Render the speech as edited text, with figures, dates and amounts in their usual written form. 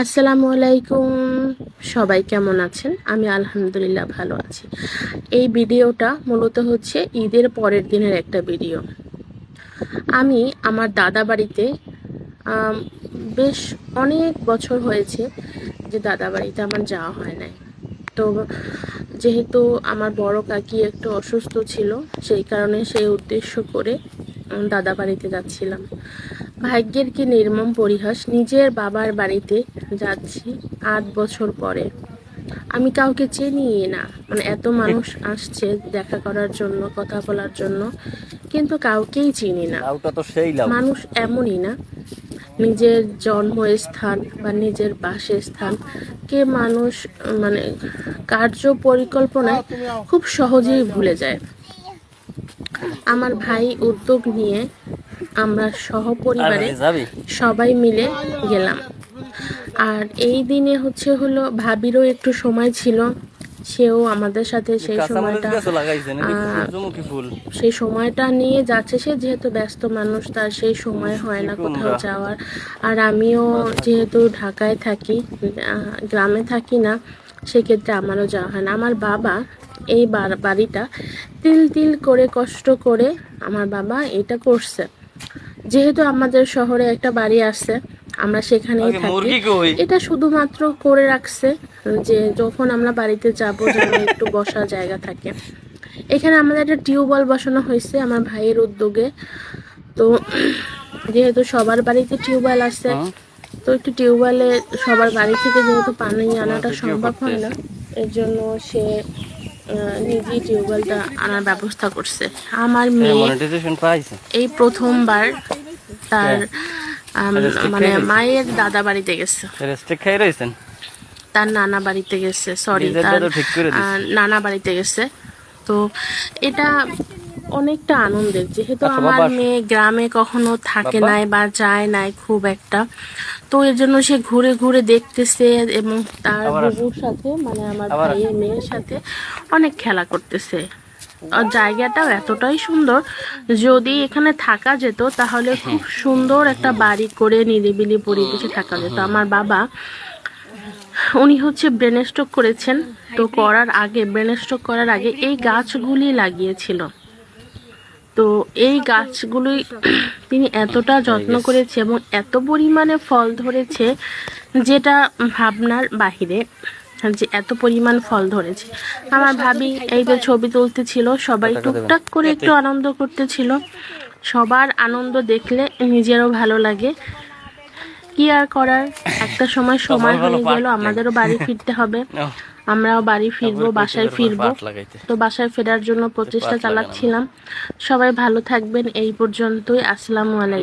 আসসালামু আলাইকুম। সবাই কেমন আছেন? আমি আলহামদুলিল্লাহ ভালো আছি। এই ভিডিওটা মূলত হচ্ছে ঈদের পরের দিনের একটা ভিডিও। আমি আমার দাদা বাড়িতে বেশ অনেক বছর হয়েছে যে দাদা বাড়িতে আমার যাওয়া হয় নাই। তো যেহেতু আমার বড় কাকি একটু অসুস্থ ছিল, সেই কারণে সেই উদ্দেশ্য করে দাদা বাড়িতে যাচ্ছিলাম। ভাগ্যের কি নির্মম পরিহাস, নিজের বাবার বাড়িতে যাচ্ছি 8 বছর পরে। আমি কাউকে চিনি না, মানে এত মানুষ আসছে দেখা করার জন্য, কথা বলার জন্য, কিন্তু কাউকেই চিনি না। মানুষ এমনই না, নিজের জন্মস্থান বা নিজের বাসস্থান কে মানুষ মানে কার্য পরিকল্পনায় খুব সহজেই ভুলে যায়। আমার ভাই উদ্যোগ নিয়ে আমরা সহপরিবারে সবাই মিলে গেলাম। আর এই দিনে হলো ভাবিরও একটু সময় ছিল, সেও আমাদের সাথে সেই সময়টা নিয়ে যাচ্ছে। সে যেহেতু ব্যস্ত মানুষ, তার সেই সময় হয় না কোথাও যাওয়ার। আর আমিও যেহেতু ঢাকায় থাকি, গ্রামে থাকি না, সেক্ষেত্রে আমারও যাওয়া হয় না। আমার বাবা এই বাড়িটা তিল তিল করে কষ্ট করে আমার বাবা এটা করছে। যেহেতু আমাদের শহরে একটা বাড়ি আছে, আমরা সেখানেই থাকি। এটা শুধুমাত্র করে রাখছে যে যখন আমরা বাড়িতে যাব যেন একটু বসার জায়গা থাকে। এখানে আমাদের একটা টিউবওয়েল বসানো হয়েছে আমার ভাইয়ের উদ্যোগে। তো যেহেতু সবার বাড়িতে টিউবওয়েল আছে, তো একটু টিউবওয়েলে সবার বাড়ি থেকে যেহেতু পানি আনাটা সম্ভব হয় না, এর জন্য সে নিজেই টিউবওয়েলটা আনার ব্যবস্থা করছে। আমার মেয়ে এই প্রথমবার তার মানে মায়ের দাদা বাড়িতে গেছে, তার নানা বাড়িতে গেছে, তার নানা বাড়িতে গেছে। তো এটা অনেকটা আনন্দের, যেহেতু আমার মেয়ে গ্রামে কখনো থাকে নাই বা যায় নাই খুব একটা, তো এর জন্য সে ঘুরে ঘুরে দেখতেছে এবং তার বুবুর সাথে, মানে আমার ভাইয়ের মেয়ের সাথে অনেক খেলা করতেছে। আর জায়গাটাও এতটাই সুন্দর, যদি এখানে থাকা যেত তাহলে খুব সুন্দর একটা বাড়ি করে নিরিবিলি পরিবেশে থাকা যেত। আমার বাবা উনি ব্রেন স্ট্রোক করেছেন, তো ব্রেন স্ট্রোক করার আগে এই গাছগুলি লাগিয়েছিল। তো এই গাছগুলি তিনি এতটা যত্ন করেছে এবং এত পরিমাণে ফল ধরেছে যেটা ভাবনার বাহিরে, যে এত পরিমাণ ফল ধরেছে। আমার ভাবি এই যে ছবি তুলতেছিল, সবাই টুকটাক করে একটু আনন্দ করতেছিল। সবার আনন্দ দেখলে নিজেরও ভালো লাগে। কি আর করার, একটা সময় হয়ে গেল, আমাদেরও বাড়ি ফিরতে হবে, আমরাও বাড়ি ফিরবো, বাসায় ফিরবো। তো বাসায় ফেরার জন্য প্রচেষ্টা চালাচ্ছিলাম। সবাই ভালো থাকবেন, এই পর্যন্তই। আসসালামু আলাইকুম।